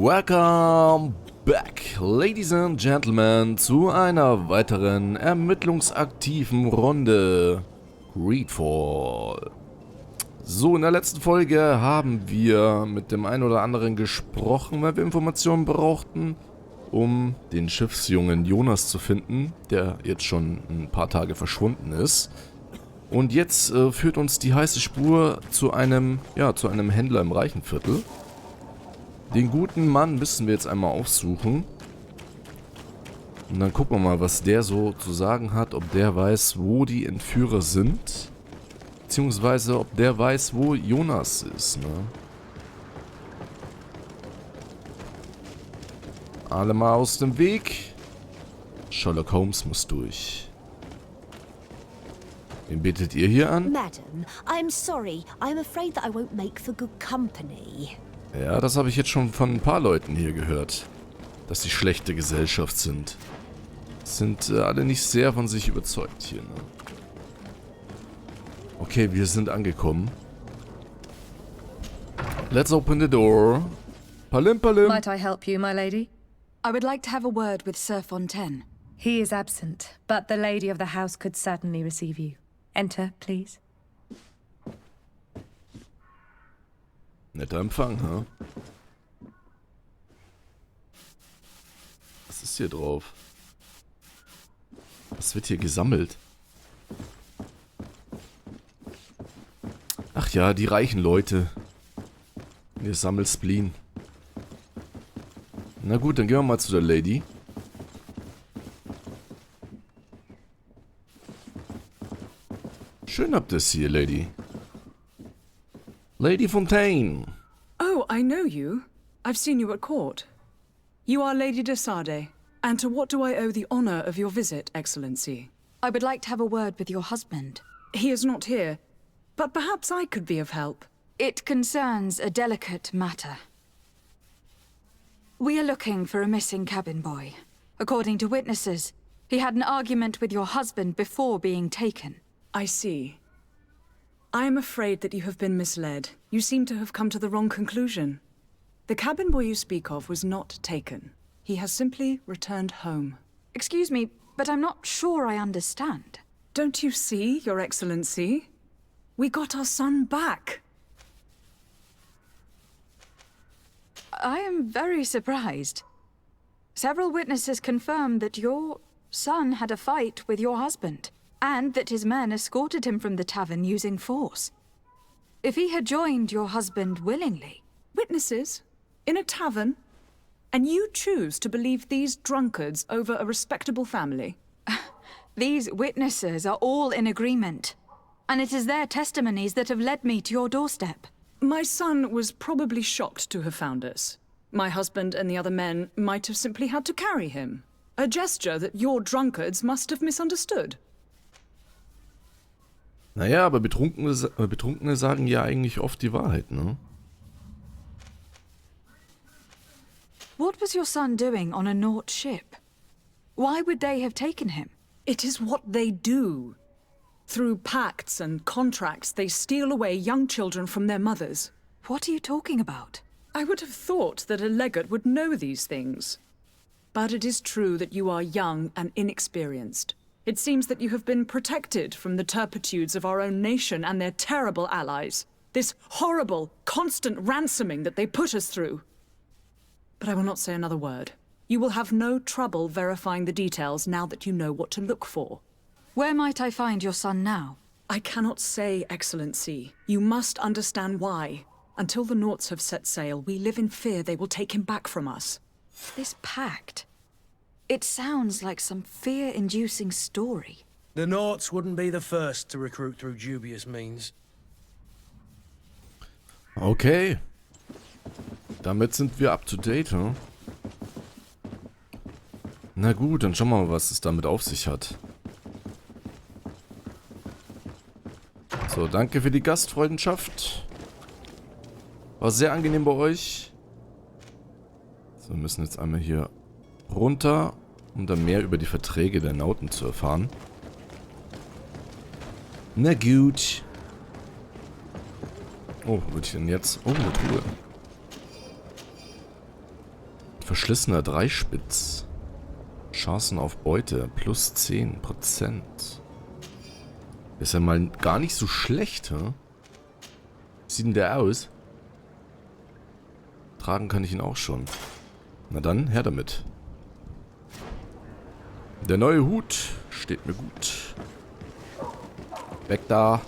Welcome back, ladies and gentlemen, zu einer weiteren ermittlungsaktiven Runde Greedfall. So, in der letzten Folge haben wir mit dem einen oder anderen gesprochen, weil wir Informationen brauchten, um den Schiffsjungen Jonas zu finden, der jetzt schon ein paar Tage verschwunden ist. Und jetzt führt uns die heiße Spur zu einem Händler im reichen Viertel. Den guten Mann müssen wir jetzt einmal aufsuchen. Und dann gucken wir mal, was der so zu sagen hat, ob der weiß, wo die Entführer sind. Beziehungsweise, ob der weiß, wo Jonas ist, ne? Alle mal aus dem Weg. Sherlock Holmes muss durch. Wen betet ihr hier an? Madam, I'm sorry. I'm afraid that I won't make for good company. Ja, das habe ich jetzt schon von ein paar Leuten hier gehört, dass sie schlechte Gesellschaft sind. Sind alle nicht sehr von sich überzeugt hier, ne? Okay, wir sind angekommen. Let's open the door. Palim, palim. Might I help you, my lady? I would like to have a word with Sir Fontaine. He is absent, but the lady of the house could certainly receive you. Enter, please. Netter Empfang, ha? Was ist hier drauf? Was wird hier gesammelt? Ach ja, die reichen Leute. Ihr sammelt Spleen. Na gut, dann gehen wir mal zu der Lady. Schön habt ihr es hier, Lady. Lady Fontaine. Oh, I know you. I've seen you at court. You are Lady de Sade. And to what do I owe the honor of your visit, Excellency? I would like to have a word with your husband. He is not here, but perhaps I could be of help. It concerns a delicate matter. We are looking for a missing cabin boy. According to witnesses, he had an argument with your husband before being taken. I see. I am afraid that you have been misled. You seem to have come to the wrong conclusion. The cabin boy you speak of was not taken. He has simply returned home. Excuse me, but I'm not sure I understand. Don't you see, Your Excellency? We got our son back. I am very surprised. Several witnesses confirmed that your son had a fight with your husband, and that his men escorted him from the tavern using force. If he had joined your husband willingly... Witnesses? In a tavern? And you choose to believe these drunkards over a respectable family? These witnesses are all in agreement, and it is their testimonies that have led me to your doorstep. My son was probably shocked to have found us. My husband and the other men might have simply had to carry him. A gesture that your drunkards must have misunderstood. Naja, aber Betrunkene sagen ja eigentlich oft die Wahrheit, ne? What was your son doing on a Naut ship? Why would they have taken him? It is what they do. Through pacts and contracts, they steal away young children from their mothers. What are you talking about? I would have thought that a legate would know these things. But it is true that you are young and inexperienced. It seems that you have been protected from the turpitudes of our own nation and their terrible allies. This horrible, constant ransoming that they put us through. But I will not say another word. You will have no trouble verifying the details now that you know what to look for. Where might I find your son now? I cannot say, Excellency. You must understand why. Until the Nauts have set sail, we live in fear they will take him back from us. This pact... It sounds like some fear-inducing story. The Nauts wouldn't be the first to recruit through dubious means. Okay. Damit sind wir up to date, hm? Na gut, dann schauen wir mal, was es damit auf sich hat. So, danke für die Gastfreundschaft. War sehr angenehm bei euch. So, wir müssen jetzt einmal hier runter, um dann mehr über die Verträge der Nauten zu erfahren. Na gut. Oh, wo bin ich denn jetzt? Oh, eine Truhe. Verschlissener Dreispitz. Chancen auf Beute plus 10%. Ist ja mal gar nicht so schlecht, hä? Wie sieht denn der aus? Tragen kann ich ihn auch schon. Na dann, her damit. Der neue Hut steht mir gut. Weg da.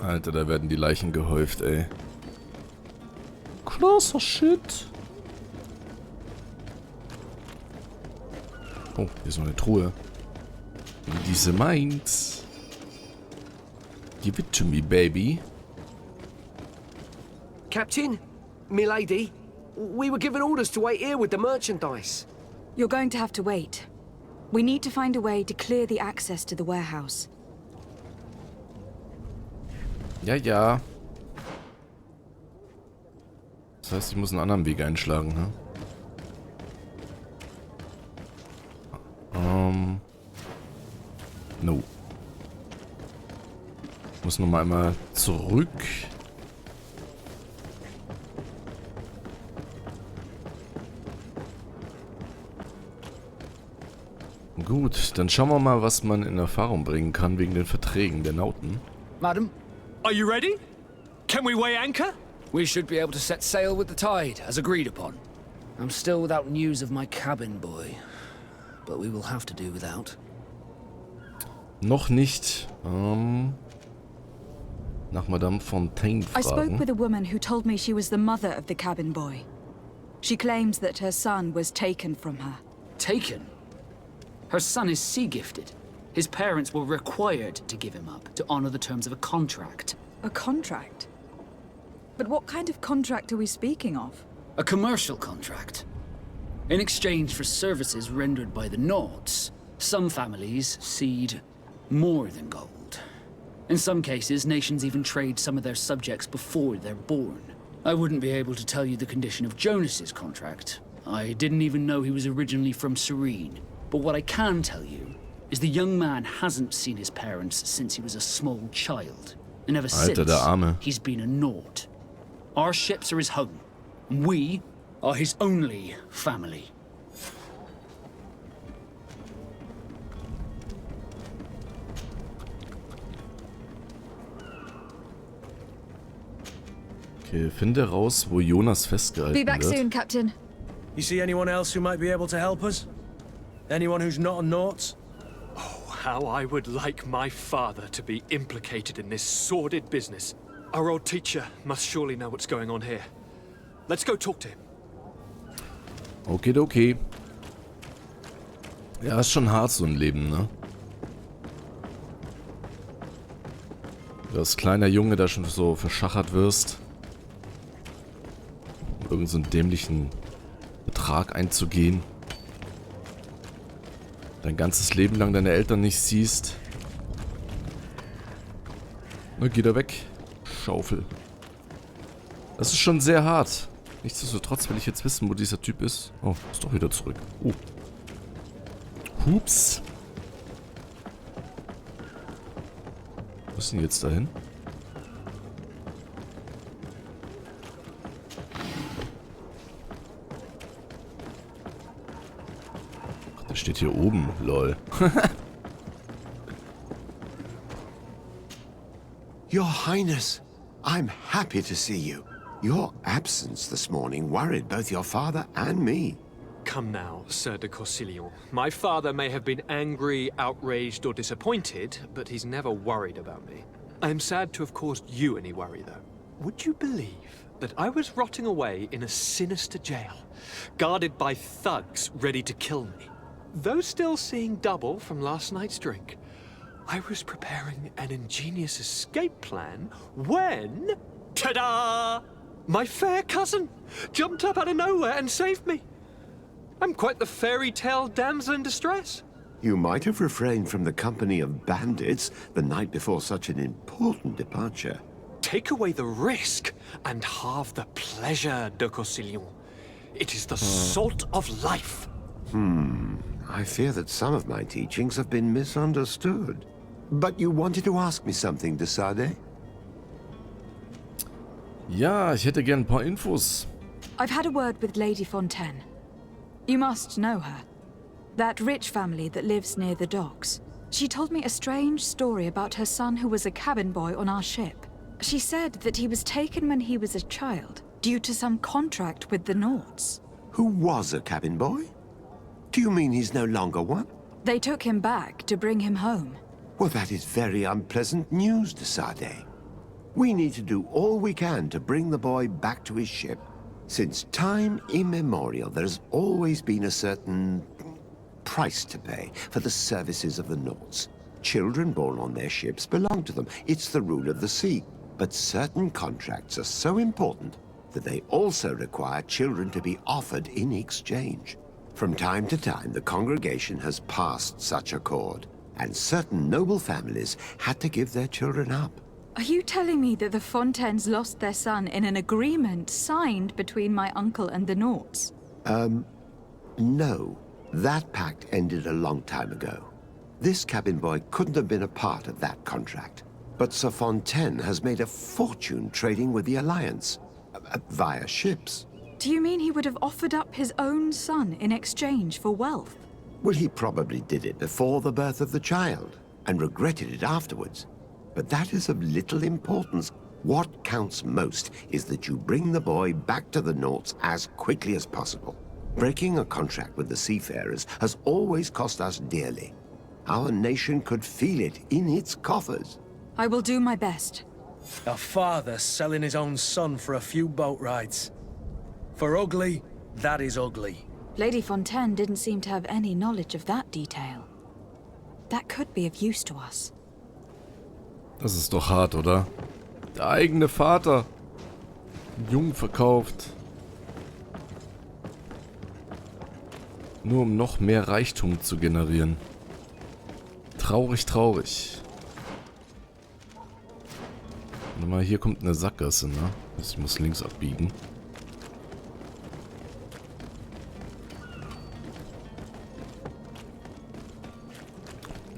Alter, da werden die Leichen gehäuft, ey. Krasser Shit. Oh, hier ist noch eine Truhe. Diese meins. Give it to me, baby. Captain, milady, we were given orders to wait here with the merchandise. You're going to have to wait. We need to find a way to clear the access to the warehouse. Ja, ja. Das heißt, ich muss einen anderen Weg einschlagen, ne? No. Ich muss nochmal einmal zurück. Gut, dann schauen wir mal, was man in Erfahrung bringen kann wegen den Verträgen der Nauten. Madam, Are you ready? Can we weigh anchor? we should be able to set sail with the tide, as agreed upon. I'm still without news of my cabin boy, but we will have to do without. Noch nicht. Nach Madame Fontaine I spoke fragen. with a woman who told me she was the mother of the cabin boy. She claims that her son was taken from her. Taken? Her son is sea-gifted. His parents were required to give him up to honor the terms of a contract. A contract? But what kind of contract are we speaking of? A commercial contract. In exchange for services rendered by the Nords, some families cede more than gold. In some cases, nations even trade some of their subjects before they're born. I wouldn't be able to tell you the condition of Jonas's contract. I didn't even know he was originally from Serene. But what I can tell you is the young man hasn't seen his parents since he was a small child. And ever Alter, der Arme. since, he's been a Nord. Our ships are his home. And we are his only family. Okay, finde raus, wo Jonas Be festgehalten back wird. soon, Captain. You see anyone else who might be able to help us? Anyone who's not a Naut? How I would like my father to be implicated in this sordid business. Our old teacher must surely know what's going on here. Let's go talk to him. Okay. Ja, ist schon hart, so ein Leben, ne? Du als kleiner Junge da schon so verschachert wirst. Irgend so einen dämlichen Betrag einzugehen. Dein ganzes Leben lang deine Eltern nicht siehst. Na, geh da weg. Schaufel. Das ist schon sehr hart. Nichtsdestotrotz will ich jetzt wissen, wo dieser Typ ist. Oh, ist doch wieder zurück. Oh. Hups. Was ist denn jetzt dahin? Ach, der steht hier oben. Lol. Your Highness, I'm happy to see you. Your absence this morning worried both your father and me. Come now, Sir de Corsillon. My father may have been angry, outraged, or disappointed, but he's never worried about me. I am sad to have caused you any worry, though. Would you believe that I was rotting away in a sinister jail, guarded by thugs ready to kill me? Though still seeing double from last night's drink, I was preparing an ingenious escape plan when... Ta-da! My fair cousin jumped up out of nowhere and saved me. I'm quite the fairy tale damsel in distress. You might have refrained from the company of bandits the night before such an important departure. Take away the risk and halve the pleasure, de Corsillon. It is the salt of life. I fear that some of my teachings have been misunderstood. But you wanted to ask me something, de Sade? Ja, ich hätte gern ein paar Infos. I've had a word with Lady Fontaine. You must know her. That rich family that lives near the docks. She told me a strange story about her son who was a cabin boy on our ship. She said that he was taken when he was a child, due to some contract with the Nauts. Who was a cabin boy? Do you mean he's no longer one? They took him back to bring him home. Well, that is very unpleasant news, de Sade. We need to do all we can to bring the boy back to his ship. Since time immemorial, there has always been a certain price to pay for the services of the Nauts. Children born on their ships belong to them. It's the rule of the sea. But certain contracts are so important that they also require children to be offered in exchange. From time to time, the congregation has passed such accord, and certain noble families had to give their children up. Are you telling me that the Fontaines lost their son in an agreement signed between my uncle and the Nauts? No. That pact ended a long time ago. This cabin boy couldn't have been a part of that contract. But Sir Fontaine has made a fortune trading with the Alliance, via ships. Do you mean he would have offered up his own son in exchange for wealth? Well, he probably did it before the birth of the child, and regretted it afterwards. But that is of little importance. What counts most is that you bring the boy back to the Nauts as quickly as possible. Breaking a contract with the seafarers has always cost us dearly. Our nation could feel it in its coffers. I will do my best. A father selling his own son for a few boat rides. For ugly, that is ugly. Lady Fontaine didn't seem to have any knowledge of that detail. That could be of use to us. Das ist doch hart, oder? Der eigene Vater. Jung verkauft. Nur um noch mehr Reichtum zu generieren. Traurig, traurig. Warte mal, hier kommt eine Sackgasse, ne? Ich muss links abbiegen.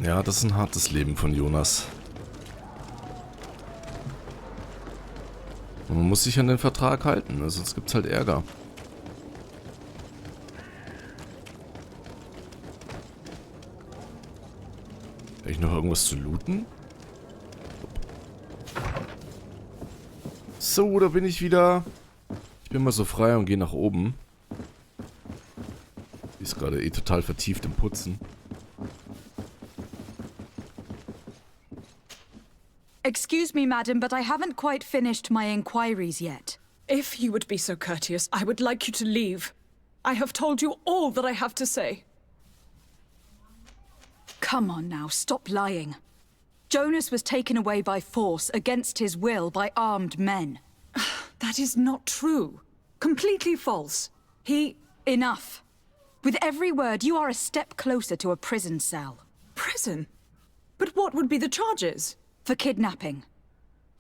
Ja, das ist ein hartes Leben von Jonas. Und man muss sich an den Vertrag halten, ne? Sonst gibt's halt Ärger. Habe ich noch irgendwas zu looten? So, da bin ich wieder. Ich bin mal so frei und gehe nach oben. Die ist gerade eh total vertieft im Putzen. Excuse me, madam, but I haven't quite finished my inquiries yet. If you would be so courteous, I would like you to leave. I have told you all that I have to say. Come on now, stop lying. Jonas was taken away by force, against his will, by armed men. That is not true. Completely false. He... Enough. With every word, you are a step closer to a prison cell. Prison? But what would be the charges? For kidnapping.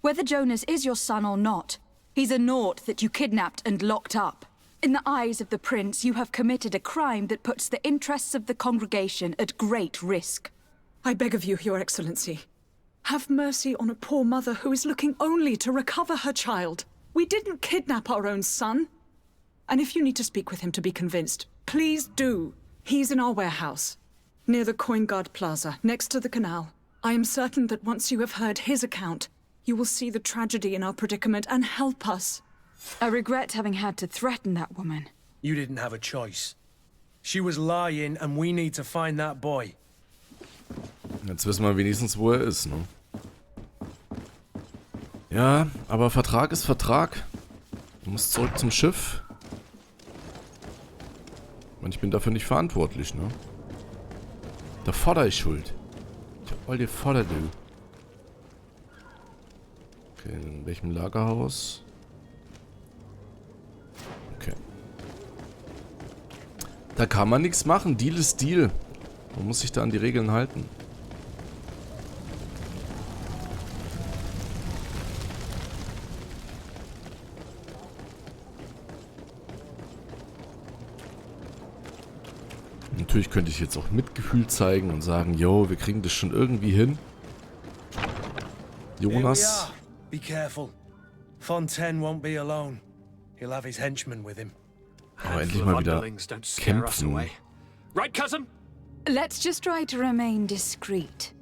Whether Jonas is your son or not, he's a Naut that you kidnapped and locked up. In the eyes of the prince, you have committed a crime that puts the interests of the congregation at great risk. I beg of you, Your Excellency. Have mercy on a poor mother who is looking only to recover her child. We didn't kidnap our own son. And if you need to speak with him to be convinced, please do. He's in our warehouse, near the Coin Guard Plaza, next to the canal. I am certain that once you have heard his account, you will see the tragedy in our predicament and help us. I regret having had to threaten that woman. You didn't have a choice. She was lying, and we need to find that boy. Jetzt wissen wir wenigstens, wo er ist, ne? Ja, aber Vertrag ist Vertrag. Du musst zurück zum Schiff. Und ich bin dafür nicht verantwortlich, ne? Der Vater ist schuld. Ich hab all die Vater, du. Okay, in welchem Lagerhaus? Okay. Da kann man nichts machen. Deal ist Deal. Man muss sich da an die Regeln halten. Natürlich könnte ich jetzt auch Mitgefühl zeigen und sagen, yo, wir kriegen das schon irgendwie hin. Jonas. Be careful. Fontaine won't be alone. He'll have his henchmen with him. Aber endlich mal wieder kämpfen. Right, cousin? Let's just try to remain discreet.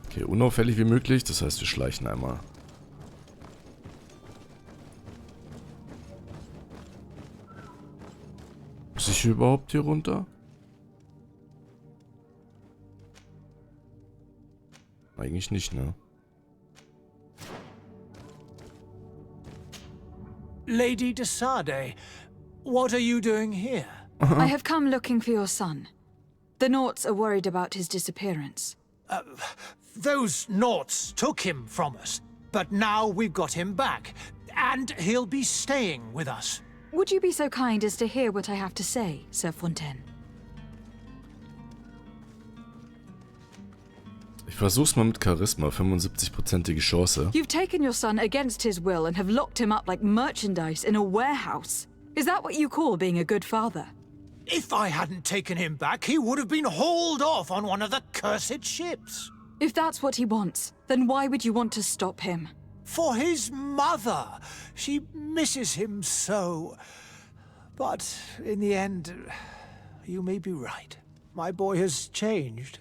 Okay, unauffällig wie möglich. Das heißt, wir schleichen einmal. Muss ich überhaupt hier runter? Eigentlich nicht, ne? Lady de Sade, what are you doing here? I have come looking for your son. The Naughts are worried about his disappearance. Those Naughts took him from us, but now we've got him back, and he'll be staying with us. Would you be so kind as to hear what I have to say, Sir Fontaine? Ich versuch's mal mit Charisma, 75%ige Chance. You've taken your son against his will and have locked him up like merchandise in a warehouse. Is that what you call being a good father? If I hadn't taken him back, he would have been hauled off on one of the cursed ships. If that's what he wants, then why would you want to stop him? For his mother. She misses him so. But in the end, you may be right. My boy has changed.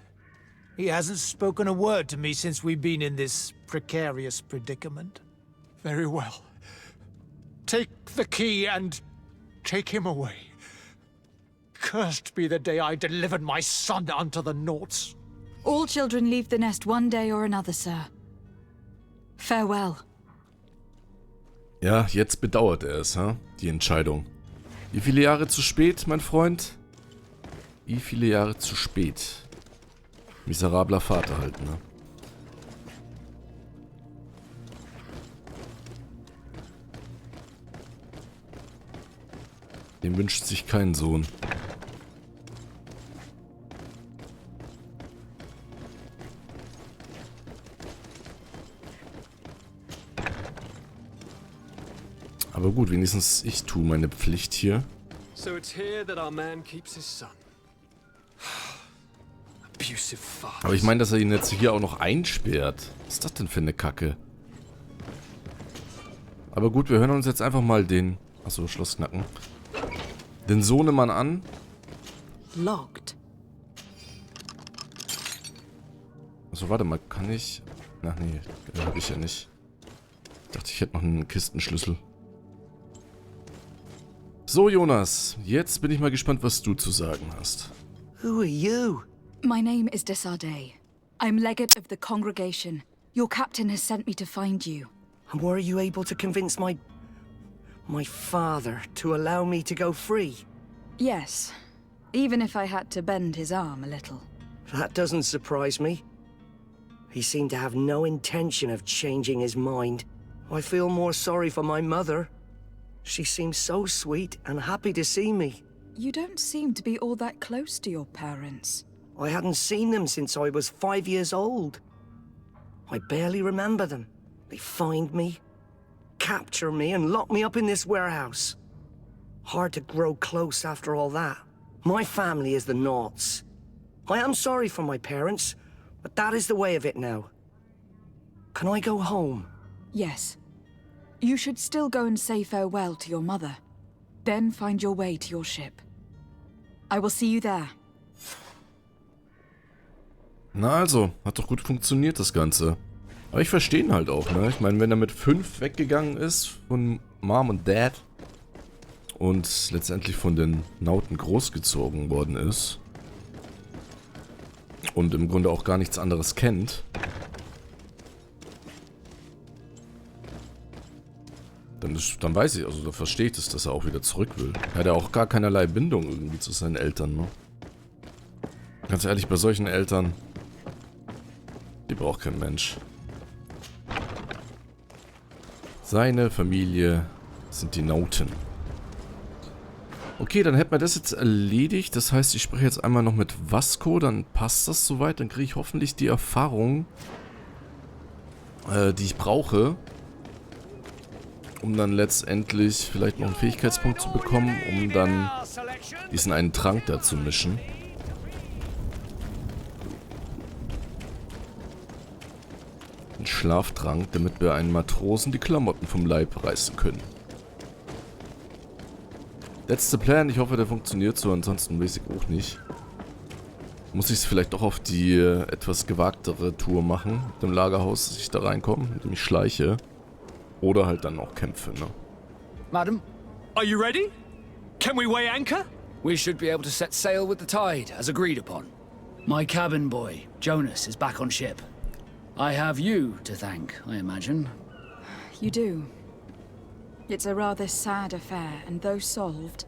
He hasn't spoken a word to me since we've been in this precarious predicament. Very well. Take the key and take him away. Cursed be the day I delivered my son unto the Naughts. All children leave the nest one day or another, sir. Farewell. Ja, jetzt bedauert er es, die Entscheidung. Wie viele Jahre zu spät, mein Freund? Wie viele Jahre zu spät? Miserabler Vater halt, ne? Dem wünscht sich kein Sohn. Aber gut, wenigstens ich tue meine Pflicht hier. So it's here that our man keeps his son. Abusive father. Aber ich meine, dass er ihn jetzt hier auch noch einsperrt. Was ist das denn für eine Kacke? Aber gut, wir hören uns jetzt einfach mal den... Achso, Schloss knacken. Den Sohnemann an. Locked. Achso, warte mal, kann ich... Ach nee, habe ich ja nicht. Ich dachte, ich hätte noch einen Kistenschlüssel. So, Jonas, jetzt bin ich mal gespannt, was du zu sagen hast. Who are you? My name is de Sade. I'm legate of the congregation. Your captain has sent me to find you. And were you able to convince my father to allow me to go free? Yes, even if I had to bend his arm a little. That doesn't surprise me. He seemed to have no intention of changing his mind. I feel more sorry for my mother. She seems so sweet and happy to see me. You don't seem to be all that close to your parents. I hadn't seen them since I was 5 years old. I barely remember them. They find me, capture me, and lock me up in this warehouse. Hard to grow close after all that. My family is the Naughts. I am sorry for my parents, but that is the way of it now. Can I go home? Yes. You should still go and say farewell to your mother. Then find your way to your ship. I will see you there. Na also, hat doch gut funktioniert das Ganze. Aber ich verstehe ihn halt auch, ne? Ich meine, wenn er mit 5 weggegangen ist von Mom und Dad und letztendlich von den Nauten großgezogen worden ist und im Grunde auch gar nichts anderes kennt, dann weiß ich, also da verstehe ich das, dass er auch wieder zurück will. Er hat ja auch gar keinerlei Bindung irgendwie zu seinen Eltern, ne? Ganz ehrlich, bei solchen Eltern, die braucht kein Mensch. Seine Familie sind die Nauten. Okay, dann hätten wir das jetzt erledigt. Das heißt, ich spreche jetzt einmal noch mit Vasco, dann passt das soweit. Dann kriege ich hoffentlich die Erfahrung, die ich brauche, um dann letztendlich vielleicht noch einen Fähigkeitspunkt zu bekommen, um dann diesen einen Trank da zu mischen. Ein Schlaftrank, damit wir einen Matrosen die Klamotten vom Leib reißen können. That's the plan. Ich hoffe, der funktioniert so, ansonsten weiß ich auch nicht. Muss ich es vielleicht doch auf die etwas gewagtere Tour machen, mit dem Lagerhaus, dass ich da reinkomme, indem ich schleiche. Oder halt dann auch kämpfe, ne? Madam, Are you ready? Can we weigh anchor? we should be able to set sail with the tide, as agreed upon. My cabin boy, Jonas, is back on ship. I have you to thank, I imagine. You do. It's a rather sad affair, and though solved,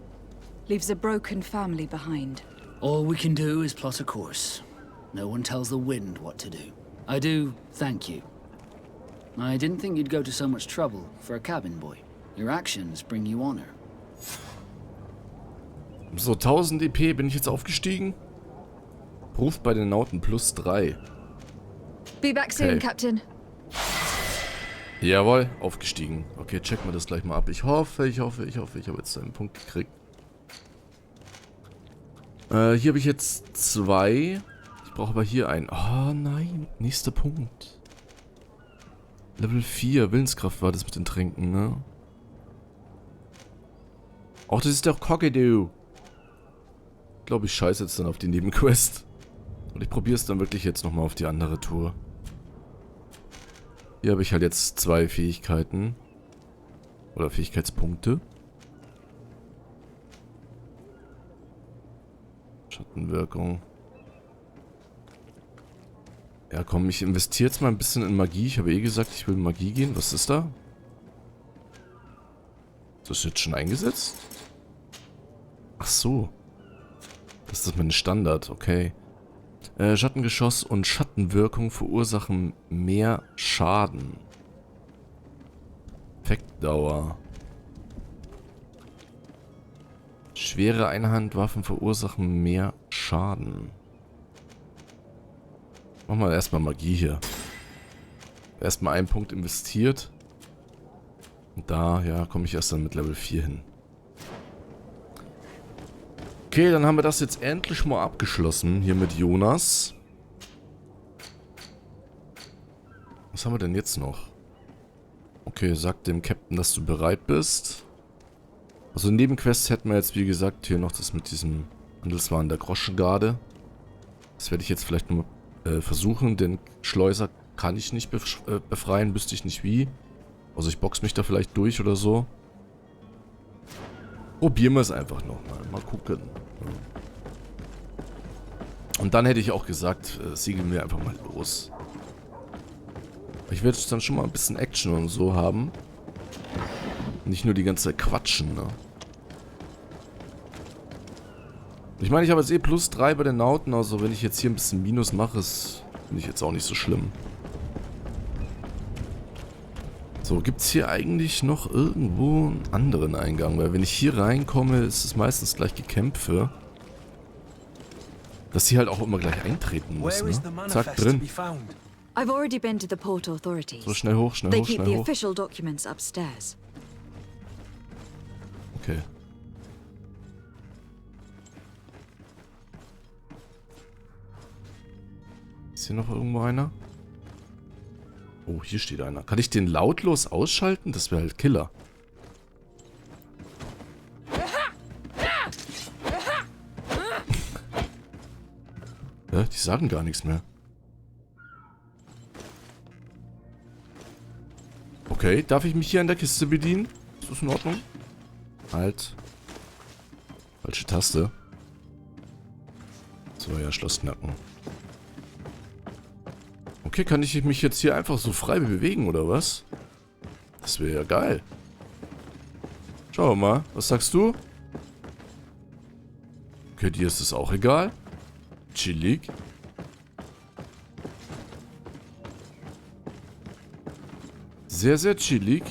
leaves a broken family behind. All we can do is plot a course. No one tells the wind what to do. I do thank you. I didn't think you'd go to so much trouble for a cabin boy. Your actions bring you honor. So, 1000 EP bin ich jetzt aufgestiegen. Ruf bei den Nauten plus 3. Be back soon, Captain. Jawohl, aufgestiegen. Okay, checken wir das gleich mal ab. Ich hoffe, ich habe jetzt einen Punkt gekriegt. Hier habe ich jetzt 2. Ich brauche aber hier einen. Oh nein, nächster Punkt. Level 4, Willenskraft war das mit den Tränken, ne? Ach, das ist doch Cockadoo. Ich glaube, ich scheiße jetzt dann auf die Nebenquest. Und ich probiere es dann wirklich jetzt nochmal auf die andere Tour. Hier habe ich halt jetzt 2 Fähigkeiten. Oder Fähigkeitspunkte. Schattenwirkung. Ja komm, ich investiere jetzt mal ein bisschen in Magie. Ich habe eh gesagt, ich will in Magie gehen. Was ist da? Ist das jetzt schon eingesetzt? Ach so. Das ist mein Standard, okay. Schattengeschoss und Schattenwirkung verursachen mehr Schaden. Effektdauer. Schwere Einhandwaffen verursachen mehr Schaden. Machen wir erstmal Magie hier. Erstmal einen Punkt investiert. Und da, ja, komme ich erst dann mit Level 4 hin. Okay, dann haben wir das jetzt endlich mal abgeschlossen. Hier mit Jonas. Was haben wir denn jetzt noch? Okay, sag dem Captain, dass du bereit bist. Also Nebenquests hätten wir jetzt, wie gesagt, hier noch das mit diesem Handelswaren der Groschengarde. Das werde ich jetzt vielleicht nur versuchen. Den Schleuser kann ich nicht befreien, wüsste ich nicht wie. Also ich box mich da vielleicht durch oder so. Probieren wir es einfach nochmal. Mal gucken. Und dann hätte ich auch gesagt, segeln wir einfach mal los. Ich werde dann schon mal ein bisschen Action und so haben. Nicht nur die ganze Zeit quatschen, ne? Ich meine, ich habe jetzt eh plus 3 bei den Nauten, also wenn ich jetzt hier ein bisschen Minus mache, finde ich jetzt auch nicht so schlimm. So, gibt es hier eigentlich noch irgendwo einen anderen Eingang? Weil wenn ich hier reinkomme, ist es meistens gleich Gekämpfe. Dass sie halt auch immer gleich eintreten muss, ne? Zack, drin. I've already been to the port authorities. So, schnell hoch, schnell They hoch, keep schnell the hoch. official documents upstairs. Okay. Ist hier noch irgendwo einer? Oh, hier steht einer. Kann ich den lautlos ausschalten? Das wäre halt Killer. Ja, die sagen gar nichts mehr. Okay, darf ich mich hier an der Kiste bedienen? Ist das in Ordnung? Halt. Falsche Taste. So, ja, Schloss knacken. Okay, kann ich mich jetzt hier einfach so frei bewegen, oder was? Das wäre ja geil. Schau mal, was sagst du? Okay, dir ist es auch egal. Chillig. Sehr, sehr chillig.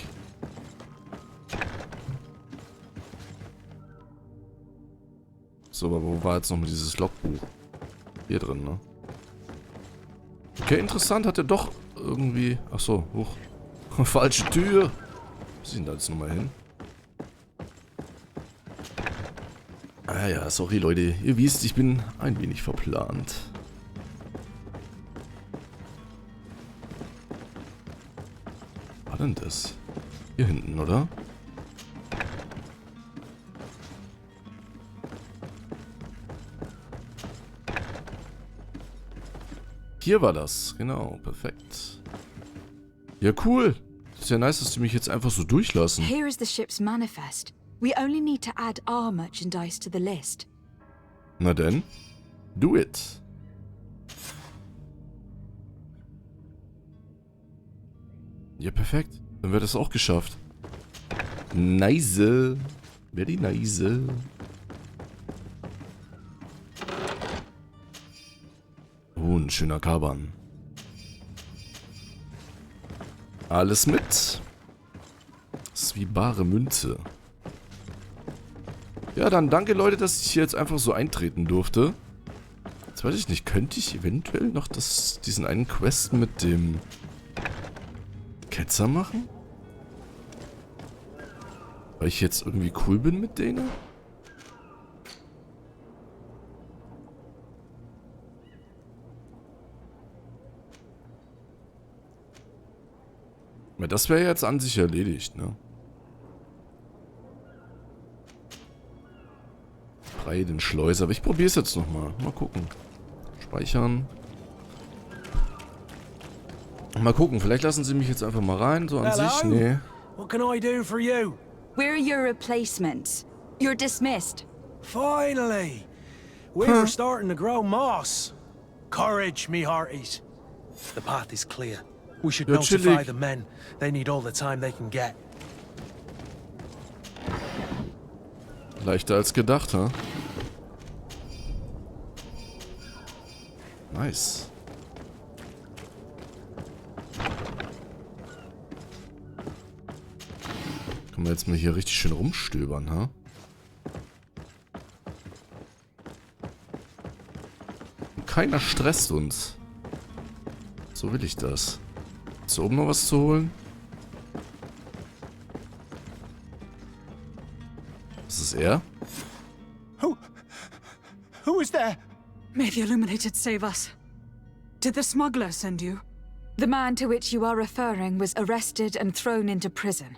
So, aber wo war jetzt nochmal dieses Logbuch? Hier drin, ne? Okay, interessant, hat er doch irgendwie... Ach so, hoch. Falsche Tür. muss ich denn da jetzt nochmal hin? Ah ja, sorry Leute, ihr wisst, ich bin ein wenig verplant. Was war denn das? Hier hinten, oder? Hier war das, genau, perfekt. Ja, cool. Ist ja nice, dass die mich jetzt einfach so durchlassen. Here is the ship's manifest. We only need to add our merchandise to the list. Na denn, do it. Ja, perfekt. Dann wird das auch geschafft. Nice. Very nice. Oh, ein schöner Kaban. Alles mit. Das ist wie bare Münze. Ja, dann danke Leute, dass ich hier jetzt einfach so eintreten durfte. Jetzt weiß ich nicht, könnte ich eventuell noch diesen einen Quest mit dem Ketzer machen? Weil ich jetzt irgendwie cool bin mit denen? Ja, das wäre jetzt an sich erledigt, ne? Frei den Schleuser. Aber ich probiere es jetzt nochmal. Mal gucken. Speichern. Mal gucken. Vielleicht lassen sie mich jetzt einfach mal rein. So an sich. Nee. What can I do for you? We're your replacements. You're dismissed. Finally! We were starting to grow moss. Courage, me hearties. The path is clear. We should notify the men. They need all the time they can get. Leichter als gedacht, ha? Nice. Können wir jetzt mal hier richtig schön rumstöbern, ha? Und keiner stresst uns. So will ich das. Ist da oben noch was zu holen? Was ist er? Who is there? May the Illuminated save us. Did the smuggler send you? The man to which you are referring was arrested and thrown into prison.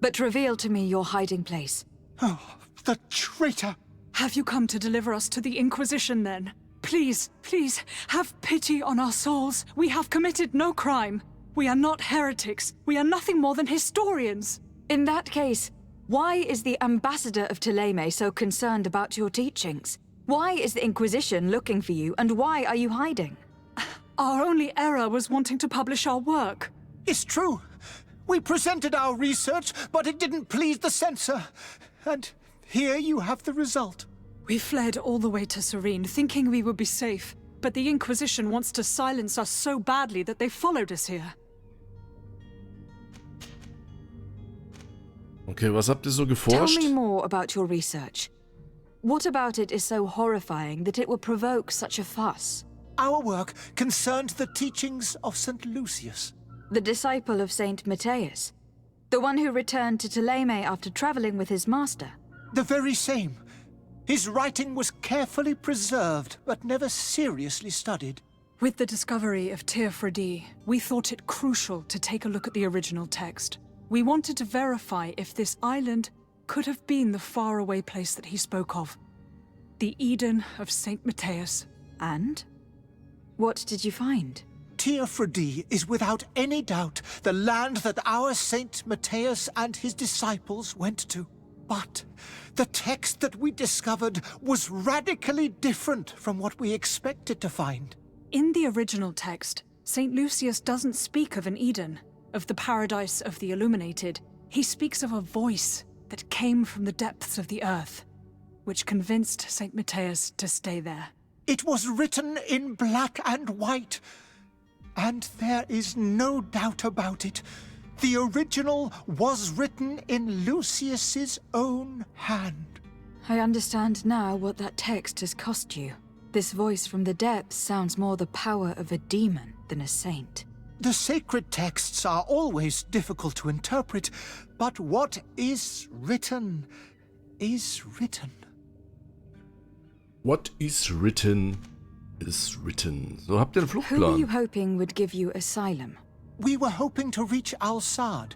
But reveal to me your hiding place. Oh, the traitor! Have you come to deliver us to the Inquisition, then? Please, please, have pity on our souls. We have committed no crime. We are not heretics. We are nothing more than historians. In that case, why is the ambassador of Thélème so concerned about your teachings? Why is the Inquisition looking for you, and why are you hiding? Our only error was wanting to publish our work. It's true. We presented our research, but it didn't please the censor. And here you have the result. We fled all the way to Serene, thinking we would be safe. But the Inquisition wants to silence us so badly that they followed us here. Okay, was habt ihr so geforscht? Tell me more about your research. What about it is so horrifying that it will provoke such a fuss? Our work concerned the teachings of St. Lucius. The disciple of Saint Matthias? The one who returned to Thélème after traveling with his master? The very same. His writing was carefully preserved, but never seriously studied. With the discovery of Teofredi, we thought it crucial to take a look at the original text. We wanted to verify if this island could have been the faraway place that he spoke of. The Eden of Saint Matthias. And? What did you find? Teofredi is without any doubt the land that our Saint Matthias and his disciples went to. But the text that we discovered was radically different from what we expected to find. In the original text, Saint Lucius doesn't speak of an Eden, of the paradise of the illuminated. He speaks of a voice that came from the depths of the earth, which convinced Saint Matthias to stay there. It was written in black and white, and there is no doubt about it. The original was written in Lucius's own hand. I understand now what that text has cost you. This voice from the depths sounds more the power of a demon than a saint. The sacred texts are always difficult to interpret, but what is written is written. What is written is written. So, habt ihr einen Who were Fluchtplan? you hoping would give you asylum? We were hoping to reach Al-Sad.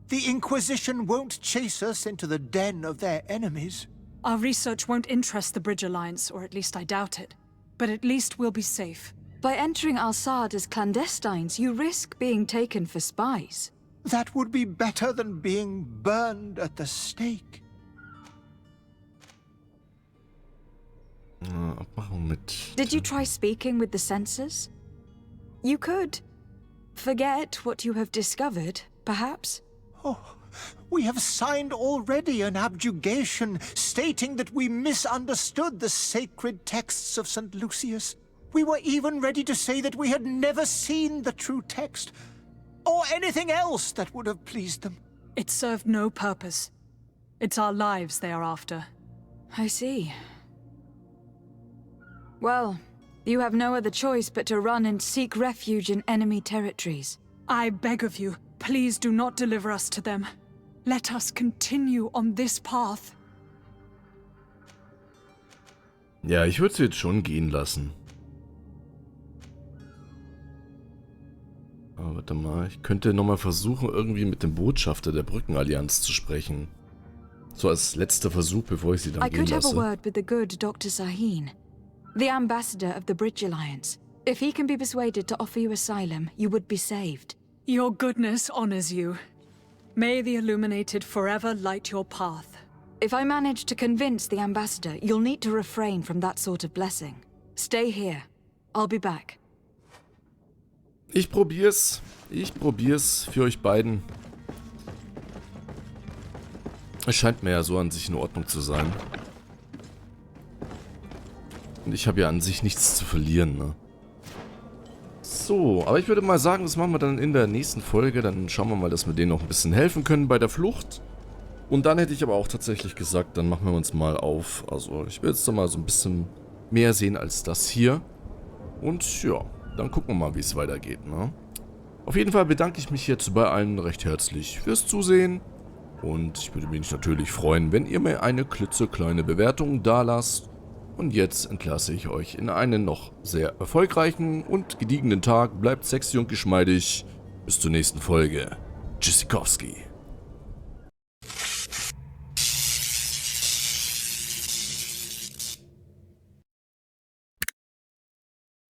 The Inquisition won't chase us into the den of their enemies. Our research won't interest the Bridge Alliance, or at least I doubt it. But at least we'll be safe. By entering Al-Sad as clandestines, you risk being taken for spies. That would be better than being burned at the stake. Abmachung mit... Did you try speaking with the censors? You could. Forget what you have discovered, perhaps? Oh, we have signed already an abjugation stating that we misunderstood the sacred texts of St. Lucius. We were even ready to say that we had never seen the true text, or anything else that would have pleased them. It served no purpose. It's our lives they are after. I see. Well, you have no other choice but to run and seek refuge in enemy territories. I beg of you, please do not deliver us to them. Let us continue on this path. Ja, ich würde sie jetzt schon gehen lassen. Aber warte mal, ich könnte nochmal versuchen, irgendwie mit dem Botschafter der Brückenallianz zu sprechen. So als letzter Versuch, bevor ich sie dann I gehen could have a lasse. word with the good Dr. Sahin, the ambassador of the Bridge Alliance. If he can be persuaded to offer you asylum, you would be saved. Your goodness honors you. May the Illuminated forever light your path. If I manage to convince the ambassador, you'll need to refrain from that sort of blessing. Stay here. I'll be back. Ich probier's. Ich probier's für euch beiden. Es scheint mir ja so an sich in Ordnung zu sein. Und ich habe ja an sich nichts zu verlieren, ne? So, aber ich würde mal sagen, das machen wir dann in der nächsten Folge. Dann schauen wir mal, dass wir denen noch ein bisschen helfen können bei der Flucht. Und dann hätte ich aber auch tatsächlich gesagt, dann machen wir uns mal auf. Also ich will jetzt doch mal so ein bisschen mehr sehen als das hier. Und ja, dann gucken wir mal, wie es weitergeht, ne? Auf jeden Fall bedanke ich mich jetzt bei allen recht herzlich fürs Zusehen. Und ich würde mich natürlich freuen, wenn ihr mir eine klitzekleine Bewertung dalasst. Und jetzt entlasse ich euch in einen noch sehr erfolgreichen und gediegenen Tag. Bleibt sexy und geschmeidig. Bis zur nächsten Folge. Tschüssikowski.